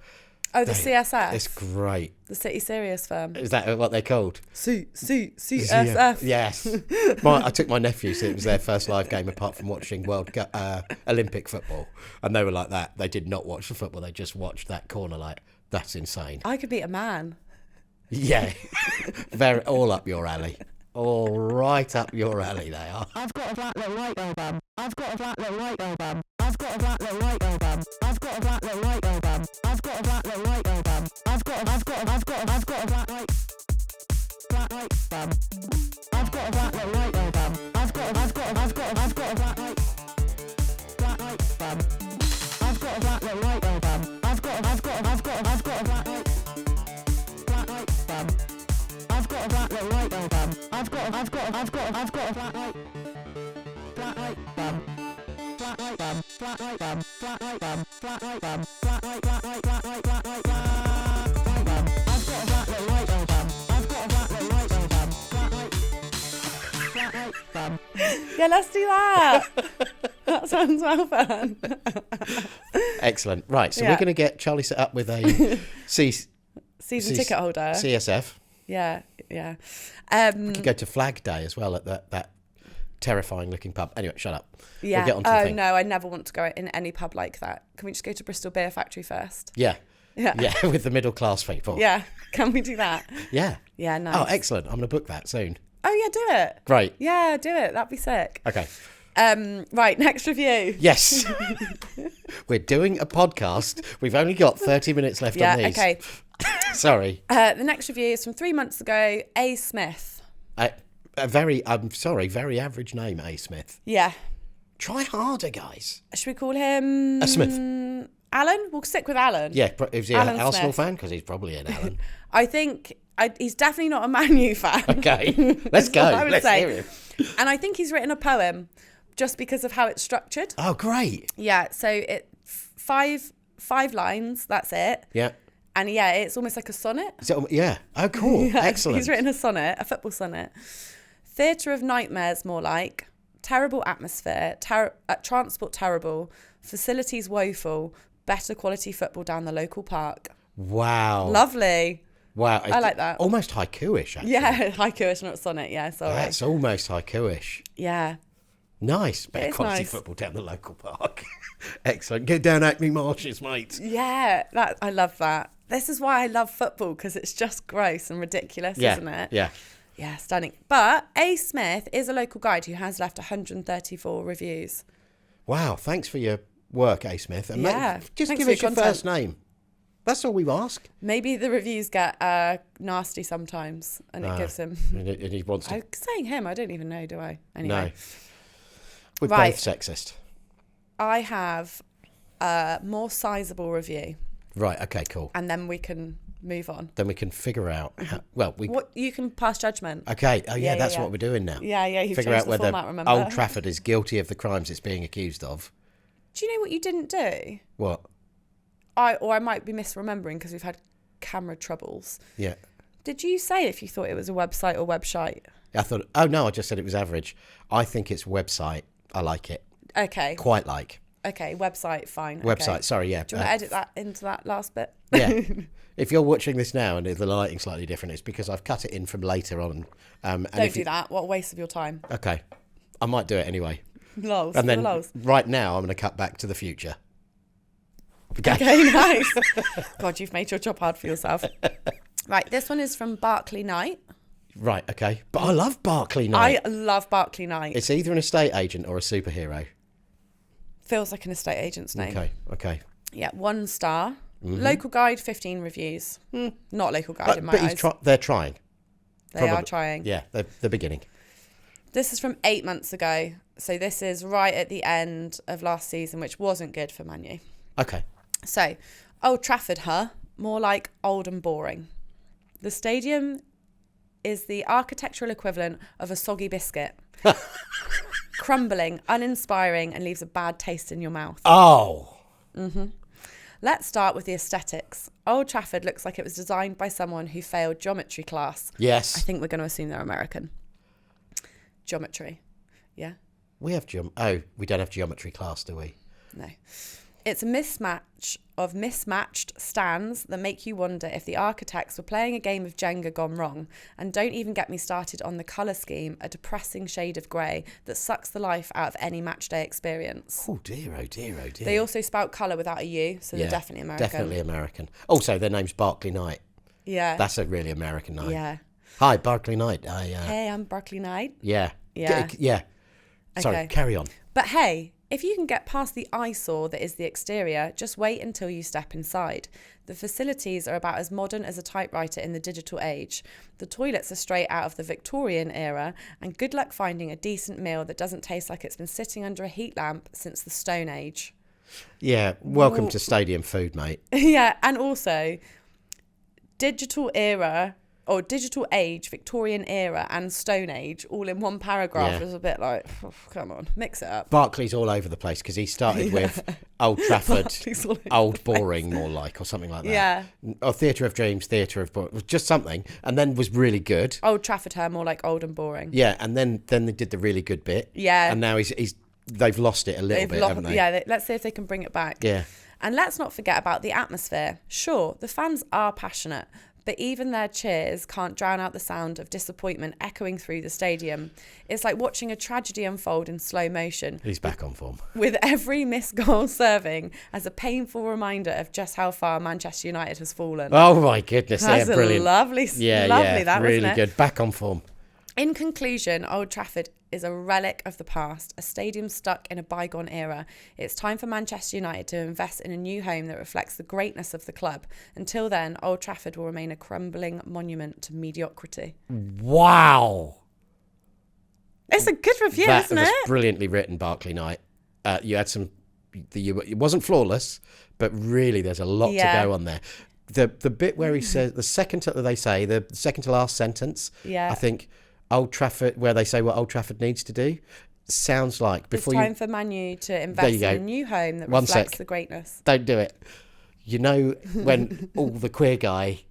Oh, the CSF. It's great. The City Serious Firm. Is that what they're called? CSF. Yes. I took my nephew, so it was their first live game apart from watching Olympic football, and they were like that. They did not watch the football. They just watched that corner. Like, that's insane. I could beat a man. Yeah. Very all up your alley. All right up your alley, they are. I've got a black little white album. I've got a black little white album. I've got a black little white album. I've got a black little white album. I've got a black little white album. I've got a black white album. I've got a black white album. I've got a black white album. I've got a black white album. I've got a black white album. I've got a black white album. I've got a black white album. I've got a black white album. I've got a black white album. I've got a black Yeah, let's do that. That sounds well fun. Excellent. Right, so we're going to get Charlie set up with a season ticket holder. CSF. Yeah. We could go to Flag Day as well at that terrifying looking pub. Anyway, shut up. Yeah. We'll get on to the thing. No, I never want to go in any pub like that. Can we just go to Bristol Beer Factory first? Yeah. Yeah, with the middle class people. Yeah, can we do that? Yeah. Yeah, nice. Oh, excellent. I'm going to book that soon. Oh, yeah, do it. Great. Yeah, do it. That'd be sick. Okay. Right, next review. Yes. We're doing a podcast. We've only got 30 minutes left on these. Okay. Sorry. The next review is from 3 months ago. A. Smith. Very average name, A. Smith. Yeah. Try harder, guys. Should we call him... A Smith. Alan? We'll stick with Alan. Yeah, is he an Alan Arsenal Smith. fan? Because he's probably an Alan. I think he's definitely not a Man U fan. Okay, let's go. Let's hear him. And I think he's written a poem just because of how it's structured. Oh, great. Yeah, so it five lines, that's it. Yeah. And yeah, it's almost like a sonnet. So, yeah. Oh, cool. Yeah, Excellent. He's written a sonnet, a football sonnet. Theatre of nightmares, more like. Terrible atmosphere. Transport terrible. Facilities woeful. Better quality football down the local park. Wow. Lovely. Wow. I like that. Almost haiku-ish, actually. Yeah, haiku-ish, not sonnet. Yeah, sorry. That's almost haiku-ish. Yeah. Nice. Better quality nice. football down the local park. Excellent. Get down Acme Marshes, mate. Yeah, I love that. This is why I love football, because it's just gross and ridiculous, isn't it? Yeah. Yeah, stunning. But A. Smith is a local guide who has left 134 reviews. Wow. Thanks for your work, A. Smith. And just Thanks give for us your content. first name. That's all we ask. Maybe the reviews get nasty sometimes, and it gives him... And he wants to... I'm saying him, I don't even know, do I? Anyway. No. We're Right. both sexist. I have a more sizable review, Right, okay, cool. and then we can move on. Then we can figure out how... What you can pass judgment. Okay, oh yeah, Yeah, that's yeah. what we're doing now. Yeah, you've Figure changed out the whether format, remember? Old Trafford is guilty of the crimes it's being accused of. Do you know what you didn't do? What? I might be misremembering because we've had camera troubles. Yeah. Did you say if you thought it was a website or webshite? I thought, oh no, I just said it was average. I think it's website. I like it. Okay. Quite like. Okay, website, fine. Website, okay. sorry, yeah. Do you want to edit that into that last bit? Yeah. If you're watching this now and the lighting's slightly different, it's because I've cut it in from later on. And Don't do that. What a waste of your time. Okay. I might do it anyway. Lols. And then lols. right now I'm going to cut back to the future. Okay, nice. God, you've made your job hard for yourself. Right, this one is from Barclay Knight. Right, okay. But I love Barclay Knight. I love Barclay Knight. It's either an estate agent or a superhero. Feels like an estate agent's name. Okay. Yeah, 1 star. Local guide, 15 reviews. Not local guide in my eyes. They're trying. They are trying. Yeah, they're beginning. This is from 8 months ago. So this is right at the end of last season, which wasn't good for Man U. Okay. So, Old Trafford, more like old and boring. The stadium is the architectural equivalent of a soggy biscuit. Crumbling, uninspiring, and leaves a bad taste in your mouth. Oh. Let's start with the aesthetics. Old Trafford looks like it was designed by someone who failed geometry class. Yes. I think we're going to assume they're American. Geometry. Yeah? We have we don't have geometry class, do we? No. It's a mismatch of mismatched stands that make you wonder if the architects were playing a game of Jenga gone wrong. And don't even get me started on the colour scheme, a depressing shade of grey that sucks the life out of any matchday experience. Oh dear, oh dear, oh dear. They also spout colour without a U, so they're definitely American. Definitely American. Also, their name's Barclay Knight. Yeah. That's a really American name. Yeah. Hi, Barclay Knight. Hey, I'm Barclay Knight. Yeah. Yeah. Yeah. Sorry, Okay. carry on. But hey, if you can get past the eyesore that is the exterior, just wait until you step inside. The facilities are about as modern as a typewriter in the digital age. The toilets are straight out of the Victorian era, and good luck finding a decent meal that doesn't taste like it's been sitting under a heat lamp since the Stone Age. Yeah, welcome to stadium food, mate. Yeah, and also digital era or digital age, Victorian era and Stone Age all in one paragraph is a bit like, oh, come on, mix it up. Barclay's all over the place because he started with Old Trafford, Barclay's all over Old the place. Boring more like, or something like that. Yeah. Or Theatre of Dreams, Theatre of Boring, just something, and then was really good. Old Trafford, more like old and boring. Yeah, and then they did the really good bit. Yeah. And now they've lost it a little bit, haven't they? Yeah, let's see if they can bring it back. Yeah. And let's not forget about the atmosphere. Sure, the fans are passionate, but even their cheers can't drown out the sound of disappointment echoing through the stadium. It's like watching a tragedy unfold in slow motion. He's back on form. With every missed goal serving as a painful reminder of just how far Manchester United has fallen. Oh my goodness, That's yeah, brilliant. lovely that, really wasn't it? good. Back on form. In conclusion, Old Trafford is a relic of the past, a stadium stuck in a bygone era. It's time for Manchester United to invest in a new home that reflects the greatness of the club. Until then, Old Trafford will remain a crumbling monument to mediocrity. Wow. It's a good review, That isn't was it? brilliantly written, Barclay Knight. You had it wasn't flawless, but really there's a lot to go on there. The bit where he says, the second to last sentence, I think Old Trafford, where they say what Old Trafford needs to do, sounds like before it's time for Man U to invest in a new home that reflects the greatness. Don't do it. You know when all the queer eye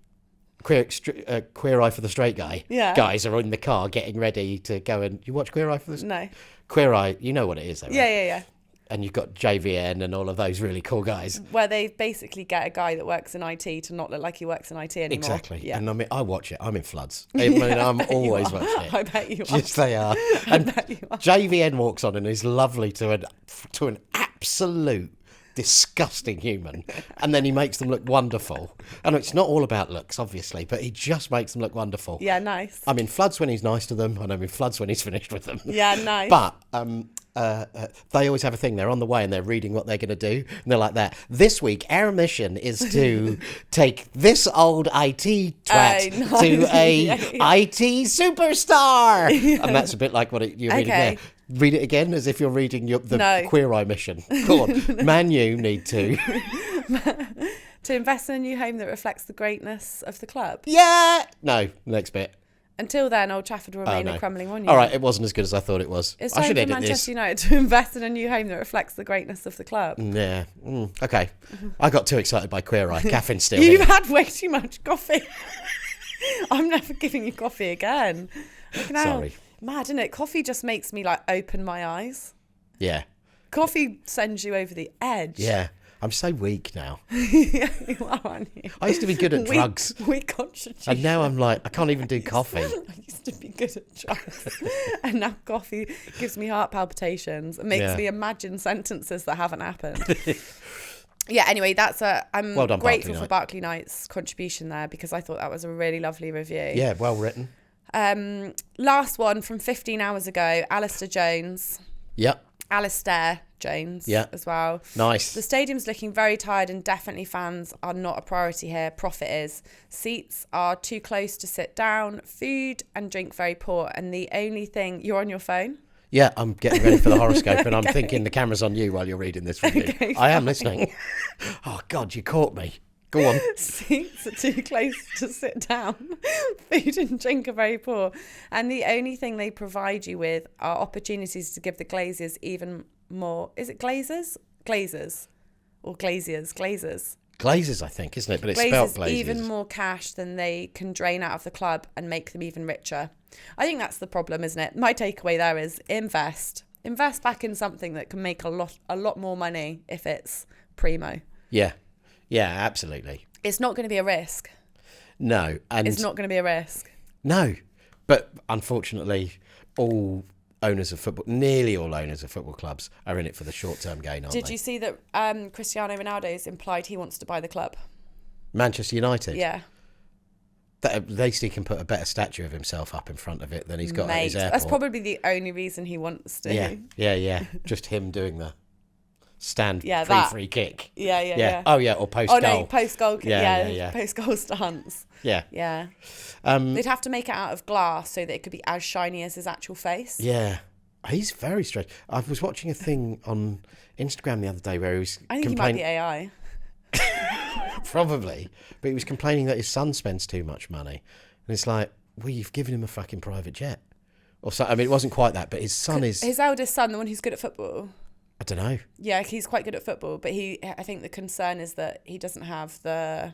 for the straight guy guys are in the car getting ready to go and... You watch Queer Eye for the... No. Queer Eye, you know what it is though, right? Yeah. And you've got JVN and all of those really cool guys. Where they basically get a guy that works in IT to not look like he works in IT anymore. Exactly. Yeah. And I mean, I watch it. I'm in floods. I'm always watching it. I bet you are. Yes, they are. And JVN walks on and is lovely to an absolute disgusting human, and then he makes them look wonderful. And it's not all about looks, obviously, but he just makes them look wonderful. Yeah, nice. I'm in floods when he's nice to them, and I'm in floods when he's finished with them. Yeah, nice. But they always have a thing. They're on the way and they're reading what they're going to do, and they're like that. This week, our mission is to take this old IT twat to a IT superstar, and that's a bit like what you're reading there. Read it again as if you're reading the Queer Eye mission. Go on. Man U need to invest in a new home that reflects the greatness of the club. Yeah. No, next bit. Until then, Old Trafford will remain no. a crumbling monument. All right, it wasn't as good as I thought it was. It's I time should for edit Manchester this. United to invest in a new home that reflects the greatness of the club. Yeah. Okay. I got too excited by Queer Eye. Caffeine's still You've here. had way too much coffee. I'm never giving you coffee again. Look now. Sorry. Mad, isn't it? Coffee just makes me like open my eyes. Yeah. Coffee sends you over the edge. Yeah. I'm so weak now. Yeah, you are, aren't you? I used to be good at drugs. Weak constitution. And now I'm like, I can't even do coffee. I used to be good at drugs. And now coffee gives me heart palpitations and makes me imagine sentences that haven't happened. Yeah, anyway, I'm Well done, grateful Barclay for Barclay Knight's contribution there because I thought that was a really lovely review. Yeah, well written. Last one from 15 hours ago, Alistair Jones. Yep. Alistair Jones as well. Nice. The stadium's looking very tired and definitely fans are not a priority here. Profit is. Seats are too close to sit down. Food and drink very poor. And the only thing... You're on your phone? Yeah, I'm getting ready for the horoscope and I'm thinking the camera's on you while you're reading this review. Okay, I am listening. Oh, God, you caught me. Go on. Seats are too close to sit down. Food and drink are very poor. And the only thing they provide you with are opportunities to give the Glazers even more... Is it Glazers? Glazers. Or Glaziers? Glazers. Glazers, I think, isn't it? But it's spelled Glazers Glazers. even more cash than they can drain out of the club and make them even richer. I think that's the problem, isn't it? My takeaway there is invest. Invest back in something that can make a lot more money if it's primo. Yeah. Yeah, absolutely. It's not going to be a risk. No. And It's not going to be a risk. No. But unfortunately, nearly all owners of football clubs are in it for the short-term gain, aren't they? Did you see that Cristiano Ronaldo's implied he wants to buy the club? Manchester United? Yeah. At least he can put a better statue of himself up in front of it than he's got at his airport. That's probably the only reason he wants to. Yeah. Just him doing the stand free kick. Yeah. Oh, yeah, or post-goal. Oh, no, post-goal. Yeah. Post-goal stance. Yeah. Yeah. They'd have to make it out of glass so that it could be as shiny as his actual face. Yeah. He's very strange. I was watching a thing on Instagram the other day where he was I think complaining... he might be AI. Probably. But he was complaining that his son spends too much money. And it's like, well, you've given him a fucking private jet. Or so, I mean, it wasn't quite that, but his son is... His eldest son, the one who's good at football. I don't know. Yeah, he's quite good at football, but I think the concern is that he doesn't have the...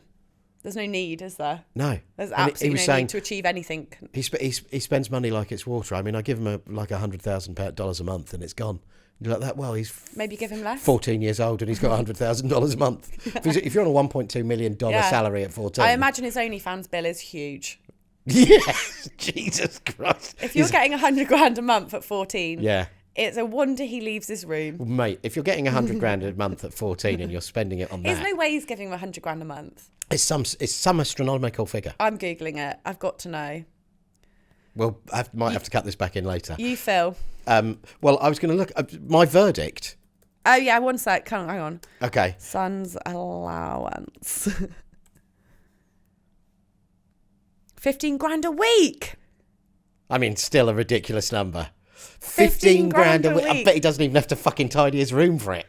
There's no need, is there? No. There's And absolutely no need to achieve anything. He spends money like it's water. I mean, I give him like $100,000 a month and it's gone. You're like that. Well, he's maybe give him less. 14 years old and he's got $100,000 a month. Yeah. If you're on a $1.2 million salary at 14, I imagine his OnlyFans bill is huge. Yes, Jesus Christ. If you're getting $100,000 a month at 14, yeah, it's a wonder he leaves his room. Well, mate, if you're getting $100,000 a month at 14 and you're spending it on that, there's no way he's giving him $100,000 a month. It's some astronomical figure. I'm googling it. I've got to know. Well, I might have to cut this back in later. You, Phil. Well, I was going to look my verdict. Oh yeah, one sec. Hang on. Okay. Son's allowance. $15,000 a week. I mean, still a ridiculous number. $15,000 a week. I bet he doesn't even have to fucking tidy his room for it.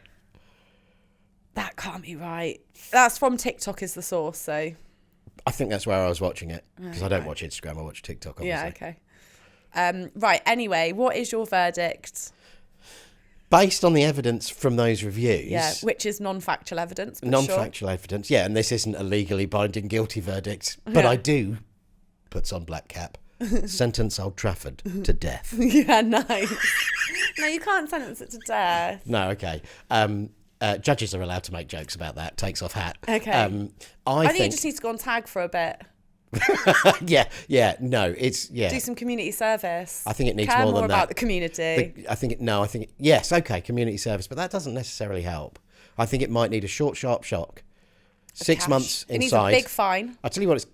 That can't be right. That's from TikTok is the source, so... I think that's where I was watching it. Because I don't watch Instagram, I watch TikTok, obviously. Yeah, okay. Right, anyway, what is your verdict? Based on the evidence from those reviews... Yeah, which is non-factual evidence. Non-factual evidence, yeah, and this isn't a legally binding guilty verdict. But I do, puts on black cap, sentence Old Trafford to death. Yeah, nice. No, you can't sentence it to death. No, okay. Judges are allowed to make jokes about that. Takes off hat. Okay. I think you just need to go on tag for a bit. No, it's do some community service. I think it needs Care more than about that. The community. Yes, okay, community service, but that doesn't necessarily help. I think it might need a short, sharp shock. 6 months inside. It needs a big fine. I tell you what, it's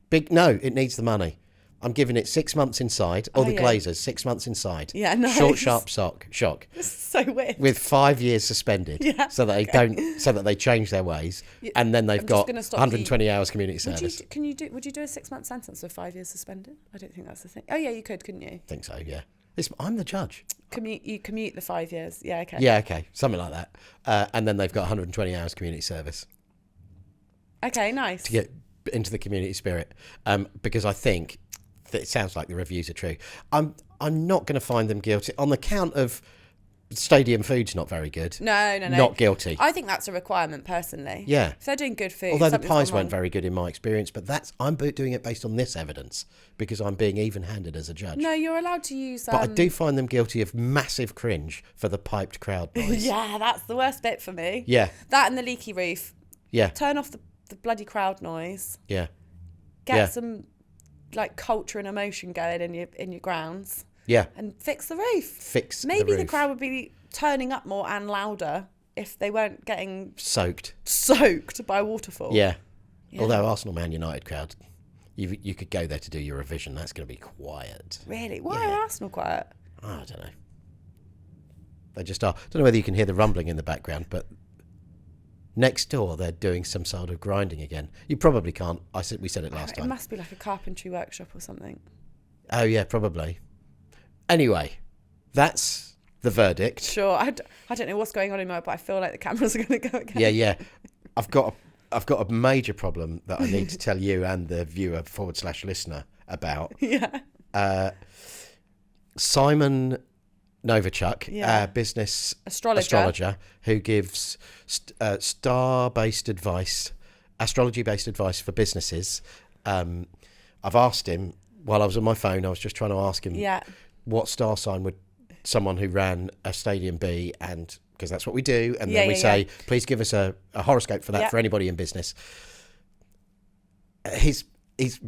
big. No, it needs the money. I'm giving it 6 months inside, or the Glazers 6 months inside. Yeah, nice. Short, sharp shock. This is so weird. With 5 years suspended, so that they change their ways, and then they've got 120 hours community service. Would you do a 6 month sentence with 5 years suspended? I don't think that's the thing. Oh yeah, you could, couldn't you? I think so. Yeah. I'm the judge. You commute the 5 years. Yeah. Okay. Yeah. Okay. Something like that. And then they've got 120 hours community service. Okay. Nice. To get into the community spirit, because I think it sounds like the reviews are true. I'm not going to find them guilty on the count of stadium food's not very good. No. Not guilty. I think that's a requirement personally. Yeah. If they're doing good food. Although the something's pies gone weren't wrong. very good in my experience, but I'm doing it based on this evidence because I'm being even-handed as a judge. No, you're allowed to use. But I do find them guilty of massive cringe for the piped crowd noise. Yeah, that's the worst bit for me. Yeah. That and the leaky roof. Yeah. Turn off the bloody crowd noise. Yeah. Get Yeah. some like culture and emotion going in your grounds. Yeah. And fix the roof. the Maybe the roof. crowd would be turning up more and louder if they weren't getting Soaked. by a waterfall. Yeah. Although Arsenal Man United crowd, you could go there to do Eurovision. That's going to be quiet. Really? Why are Arsenal quiet? Oh, I don't know. They just are. I don't know whether you can hear the rumbling in the background, but next door they're doing some sort of grinding again. You probably can't. We said it last It time. must be like a carpentry workshop or something. Oh yeah, probably. Anyway, that's the verdict. Sure. I don't know what's going on in my, but I feel like the cameras are going to go again. Yeah. I've got a major problem that I need to tell you and the viewer / listener about. Yeah. Simon Novichok, business astrologer, who gives star-based advice, astrology-based advice for businesses. I've asked him while I was on my phone. I was just trying to ask him what star sign would someone who ran a stadium be, and because that's what we do, and then we say, please give us a horoscope for that for anybody in business. He's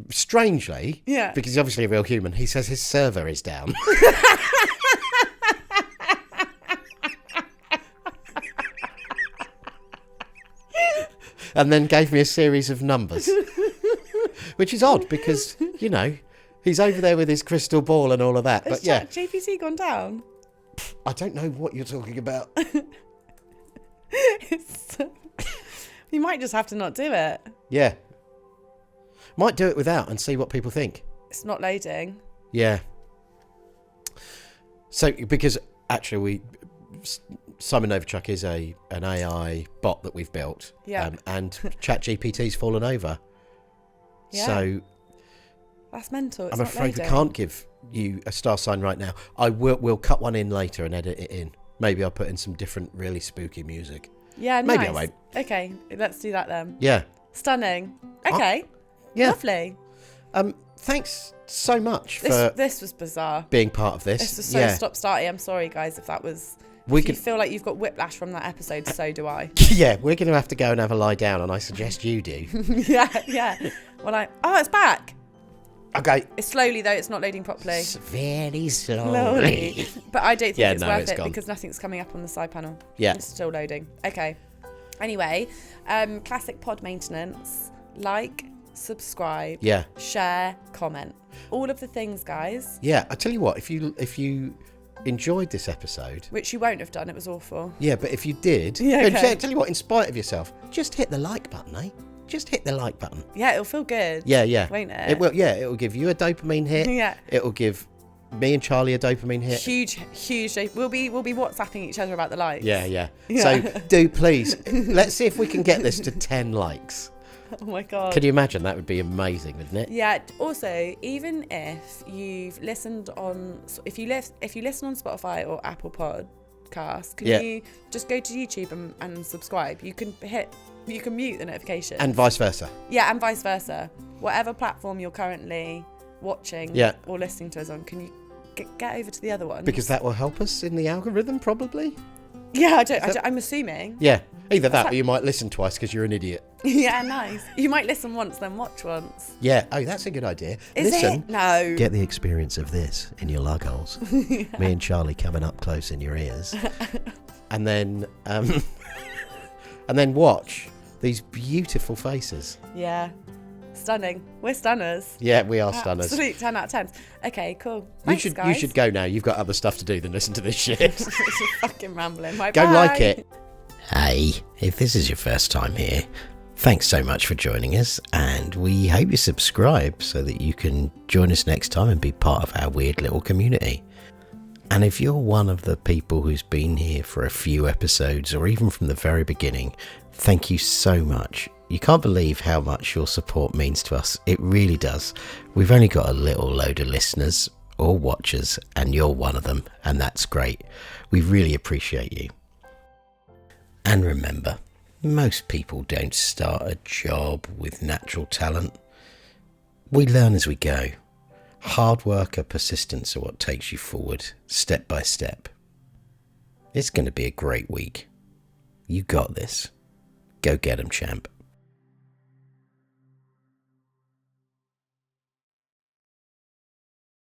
strangely, because he's obviously a real human, he says his server is down. And then gave me a series of numbers, which is odd because, you know, he's over there with his crystal ball and all of that. Has but yeah, JPC gone down? I don't know what you're talking about. You might just have to not do it. Yeah. Might do it without and see what people think. It's not loading. Yeah. So, because actually Simon Novichok is an AI bot that we've built. Yeah. And ChatGPT's fallen over. Yeah. So That's mental. It's I'm not afraid we loading. can't give you a star sign right now. We'll cut one in later and edit it in. Maybe I'll put in some different really spooky music. Yeah, nice. Maybe I won't. Okay, let's do that then. Yeah. Stunning. Okay. Yeah. Lovely. Thanks so much for This was bizarre. being part of this. This was so stop-starty. I'm sorry, guys, if that was... If you feel like you've got whiplash from that episode, so do I. Yeah, we're going to have to go and have a lie down, and I suggest you do. Yeah. Well, it's back. Okay. It's slowly, though. It's not loading properly. It's very slowly. But I don't think it's worth it's it gone. because nothing's coming up on the side panel. Yeah. It's still loading. Okay. Anyway, classic pod maintenance. Like, subscribe, Yeah. share, comment. All of the things, guys. Yeah, I tell you what, if you enjoyed this episode... Which you won't have done. It was awful. Yeah, but if you did... Yeah, okay. Tell you what, in spite of yourself, just hit the like button, eh? Just hit the like button. Yeah, it'll feel good. Yeah. Won't it? It will. Yeah, it will give you a dopamine hit. Yeah. It will give me and Charlie a dopamine hit. Huge. We'll be WhatsApping each other about the likes. Yeah. So do please, let's see if we can get this to 10 likes. Oh my God. Can you imagine? That would be amazing, wouldn't it? Yeah. Also, even if you've listened on, if you listen on Spotify or Apple Podcasts, can you just go to YouTube and subscribe? You can mute the notifications. And vice versa. Yeah, and vice versa. Whatever platform you're currently watching or listening to us on, can you get over to the other one? Because that will help us in the algorithm, probably. Yeah, I'm assuming. Yeah. Either that or you might listen twice because you're an idiot. Yeah, nice. You might listen once, then watch once. Yeah. Oh, that's a good idea. Listen. No. Get the experience of this in your lug holes. Me and Charlie coming up close in your ears. And then watch these beautiful faces. Yeah. Stunning. We're stunners. Yeah, we are stunners. Absolute 10 out of 10. Okay, cool. Thanks, You guys. should go now. You've got other stuff to do than listen to this shit. It's fucking rambling. Right, Go bye. like it. Hey, if this is your first time here, thanks so much for joining us, and we hope you subscribe so that you can join us next time and be part of our weird little community. And if you're one of the people who's been here for a few episodes or even from the very beginning, thank you so much. You can't believe how much your support means to us. It really does. We've only got a little load of listeners or watchers, and you're one of them, and that's great. We really appreciate you. And remember, most people don't start a job with natural talent. We learn as we go. Hard work and persistence are what takes you forward, step by step. It's going to be a great week. You got this. Go get 'em, champ.